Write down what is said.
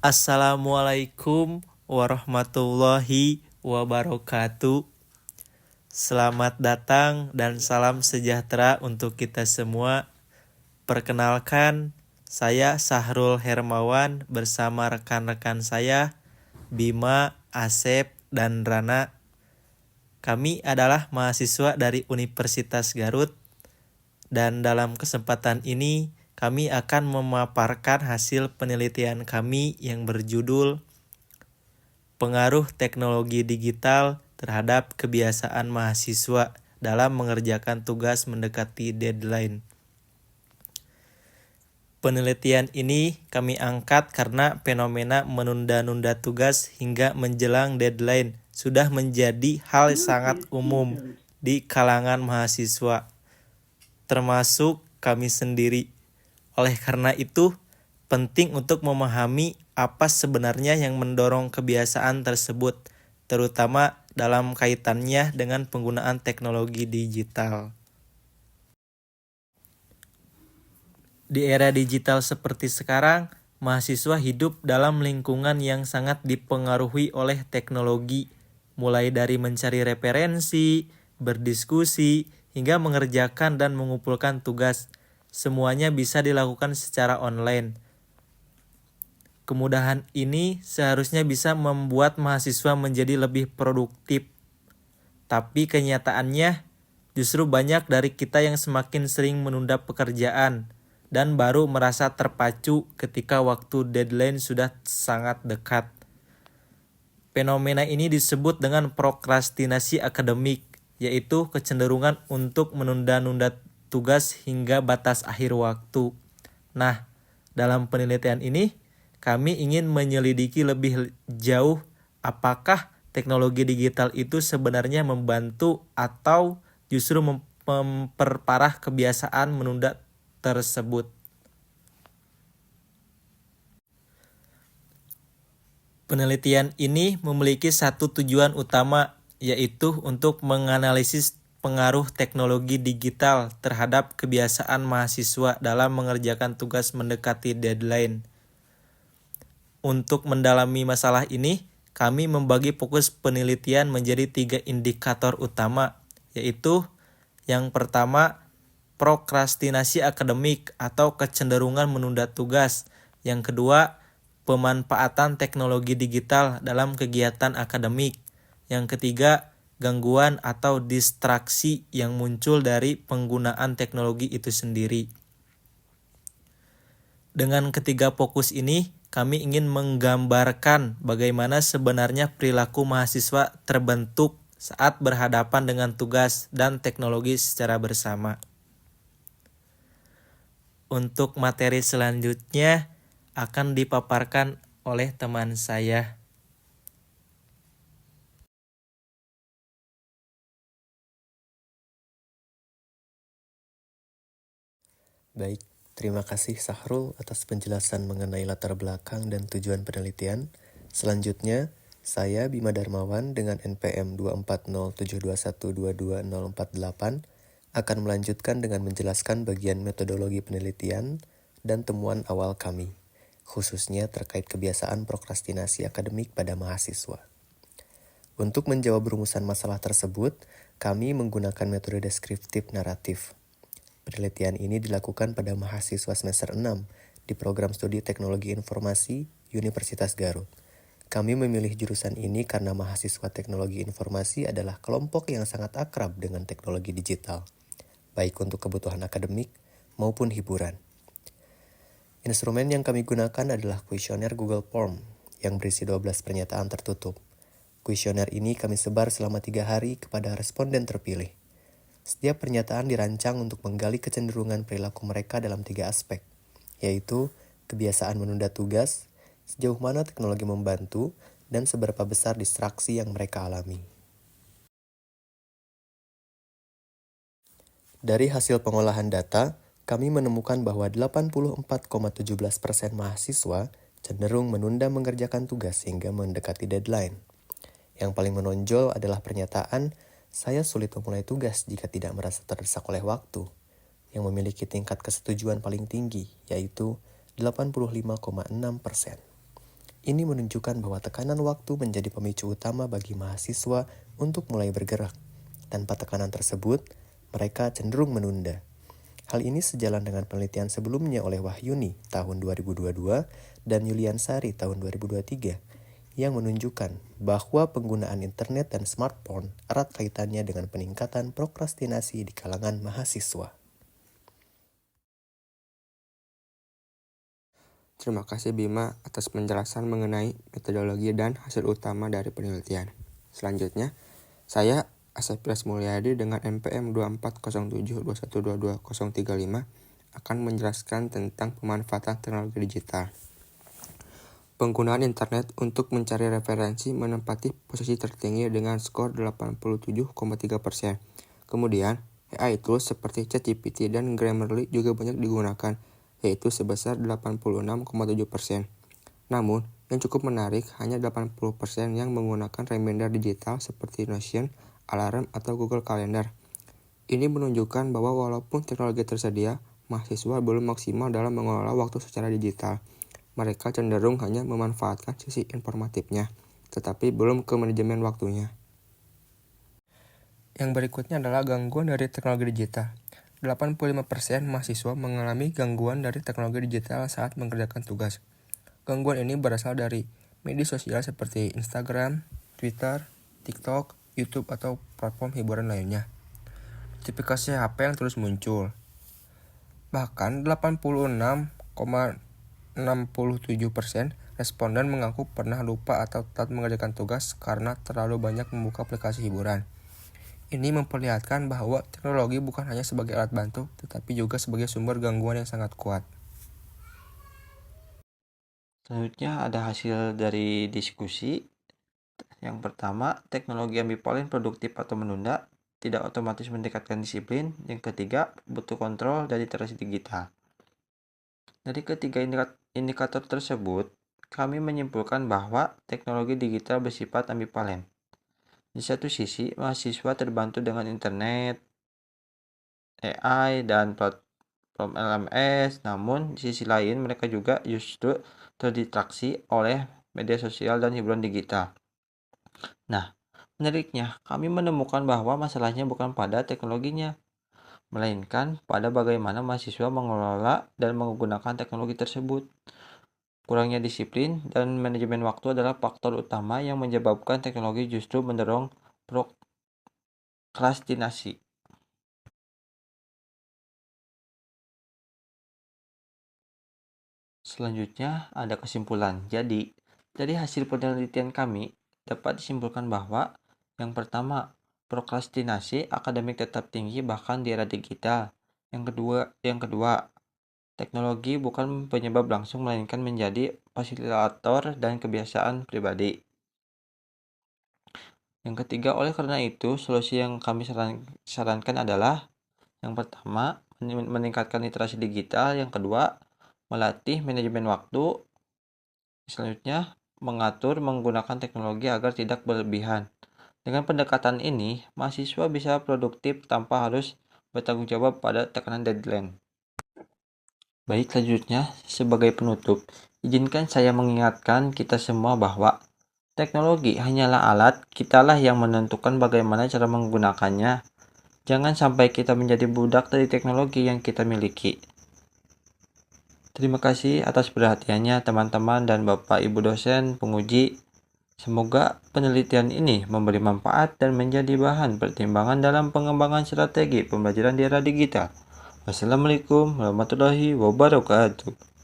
Assalamualaikum warahmatullahi wabarakatuh. Selamat datang dan salam sejahtera untuk kita semua. Perkenalkan, saya Sahrul Hermawan bersama rekan-rekan saya Bima, Asep, dan Rana. Kami adalah mahasiswa dari Universitas Garut dan dalam kesempatan ini kami akan memaparkan hasil penelitian kami yang berjudul Pengaruh Teknologi Digital terhadap Kebiasaan Mahasiswa dalam Mengerjakan Tugas Mendekati Deadline. Penelitian ini kami angkat karena fenomena menunda-nunda tugas hingga menjelang deadline sudah menjadi hal sangat umum di kalangan mahasiswa, termasuk kami sendiri. Oleh karena itu, penting untuk memahami apa sebenarnya yang mendorong kebiasaan tersebut, terutama dalam kaitannya dengan penggunaan teknologi digital. Di era digital seperti sekarang, mahasiswa hidup dalam lingkungan yang sangat dipengaruhi oleh teknologi, mulai dari mencari referensi, berdiskusi, hingga mengerjakan dan mengumpulkan tugas. Semuanya bisa dilakukan secara online. Kemudahan ini seharusnya bisa membuat mahasiswa menjadi lebih produktif. Tapi kenyataannya, justru banyak dari kita yang semakin sering menunda pekerjaan dan baru merasa terpacu ketika waktu deadline sudah sangat dekat. Fenomena ini disebut dengan prokrastinasi akademik, yaitu kecenderungan untuk menunda-nunda tugas hingga batas akhir waktu. Nah, dalam penelitian ini, kami ingin menyelidiki lebih jauh apakah teknologi digital itu sebenarnya membantu atau justru memperparah kebiasaan menunda tersebut. Penelitian ini memiliki satu tujuan utama, yaitu untuk menganalisis pengaruh teknologi digital terhadap kebiasaan mahasiswa dalam mengerjakan tugas mendekati deadline. Untuk mendalami masalah ini, kami membagi fokus penelitian menjadi 3 indikator utama, yaitu yang pertama, prokrastinasi akademik atau kecenderungan menunda tugas. Yang kedua, pemanfaatan teknologi digital dalam kegiatan akademik. Yang ketiga, gangguan atau distraksi yang muncul dari penggunaan teknologi itu sendiri. Dengan ketiga fokus ini, kami ingin menggambarkan bagaimana sebenarnya perilaku mahasiswa terbentuk saat berhadapan dengan tugas dan teknologi secara bersama. Untuk materi selanjutnya akan dipaparkan oleh teman saya. Baik, terima kasih Sahrul atas penjelasan mengenai latar belakang dan tujuan penelitian. Selanjutnya, saya Bima Darmawan dengan NPM 24072122048 akan melanjutkan dengan menjelaskan bagian metodologi penelitian dan temuan awal kami, khususnya terkait kebiasaan prokrastinasi akademik pada mahasiswa. Untuk menjawab rumusan masalah tersebut, kami menggunakan metode deskriptif naratif. Penelitian ini dilakukan pada mahasiswa semester 6 di program studi Teknologi Informasi Universitas Garut. Kami memilih jurusan ini karena mahasiswa Teknologi Informasi adalah kelompok yang sangat akrab dengan teknologi digital, baik untuk kebutuhan akademik maupun hiburan. Instrumen yang kami gunakan adalah kuesioner Google Form yang berisi 12 pernyataan tertutup. Kuesioner ini kami sebar selama 3 hari kepada responden terpilih. Setiap pernyataan dirancang untuk menggali kecenderungan perilaku mereka dalam 3 aspek, yaitu kebiasaan menunda tugas, sejauh mana teknologi membantu, dan seberapa besar distraksi yang mereka alami. Dari hasil pengolahan data, kami menemukan bahwa 84,17% mahasiswa cenderung menunda mengerjakan tugas hingga mendekati deadline. Yang paling menonjol adalah pernyataan "Saya sulit memulai tugas jika tidak merasa terdesak oleh waktu", yang memiliki tingkat kesetujuan paling tinggi, yaitu 85,6%. Ini menunjukkan bahwa tekanan waktu menjadi pemicu utama bagi mahasiswa untuk mulai bergerak. Tanpa tekanan tersebut, mereka cenderung menunda. Hal ini sejalan dengan penelitian sebelumnya oleh Wahyuni tahun 2022 dan Yuliansari tahun 2023 yang menunjukkan bahwa penggunaan internet dan smartphone erat kaitannya dengan peningkatan prokrastinasi di kalangan mahasiswa. Terima kasih Bima atas penjelasan mengenai metodologi dan hasil utama dari penelitian. Selanjutnya, saya Asep Mulyadi dengan NPM 240721222035 akan menjelaskan tentang pemanfaatan teknologi digital. Penggunaan internet untuk mencari referensi menempati posisi tertinggi dengan skor 87,3%. Kemudian, AI tools seperti ChatGPT dan Grammarly juga banyak digunakan, yaitu sebesar 86,7%. Namun, yang cukup menarik hanya 80% yang menggunakan reminder digital seperti Notion, Alarm, atau Google Calendar. Ini menunjukkan bahwa walaupun teknologi tersedia, mahasiswa belum maksimal dalam mengelola waktu secara digital. Mereka cenderung hanya memanfaatkan sisi informatifnya, tetapi belum ke manajemen waktunya. Yang berikutnya adalah gangguan dari teknologi digital. 85% mahasiswa mengalami gangguan dari teknologi digital saat mengerjakan tugas. Gangguan ini berasal dari media sosial seperti Instagram, Twitter, TikTok, YouTube, atau platform hiburan lainnya. Notifikasi HP yang terus muncul. Bahkan 86,67% responden mengaku pernah lupa atau telat mengerjakan tugas karena terlalu banyak membuka aplikasi hiburan. Ini memperlihatkan bahwa teknologi bukan hanya sebagai alat bantu, tetapi juga sebagai sumber gangguan yang sangat kuat. Selanjutnya ada hasil dari diskusi. Yang pertama, teknologi ambivalen produktif atau menunda, tidak otomatis meningkatkan disiplin. Yang ketiga, butuh kontrol dan literasi digital. Dari ketiga indikator tersebut, kami menyimpulkan bahwa teknologi digital bersifat ambivalen. Di satu sisi, mahasiswa terbantu dengan internet, AI, dan platform LMS, namun di sisi lain mereka juga justru terdistraksi oleh media sosial dan hiburan digital. Nah, menariknya, kami menemukan bahwa masalahnya bukan pada teknologinya, melainkan pada bagaimana mahasiswa mengelola dan menggunakan teknologi tersebut. Kurangnya disiplin dan manajemen waktu adalah faktor utama yang menyebabkan teknologi justru mendorong prokrastinasi. Selanjutnya ada kesimpulan. Jadi, dari hasil penelitian kami dapat disimpulkan bahwa yang pertama, prokrastinasi akademik tetap tinggi bahkan di era digital. Yang kedua, teknologi bukan penyebab langsung melainkan menjadi fasilitator dan kebiasaan pribadi. Yang ketiga, oleh karena itu, solusi yang kami sarankan adalah yang pertama, meningkatkan literasi digital. Yang kedua, melatih manajemen waktu. Selanjutnya, mengatur menggunakan teknologi agar tidak berlebihan. Dengan pendekatan ini, mahasiswa bisa produktif tanpa harus bertanggung jawab pada tekanan deadline. Baik, selanjutnya, sebagai penutup, izinkan saya mengingatkan kita semua bahwa teknologi hanyalah alat, kitalah yang menentukan bagaimana cara menggunakannya. Jangan sampai kita menjadi budak dari teknologi yang kita miliki. Terima kasih atas perhatiannya teman-teman dan Bapak Ibu dosen penguji. Semoga penelitian ini memberi manfaat dan menjadi bahan pertimbangan dalam pengembangan strategi pembelajaran di era digital. Wassalamualaikum warahmatullahi wabarakatuh.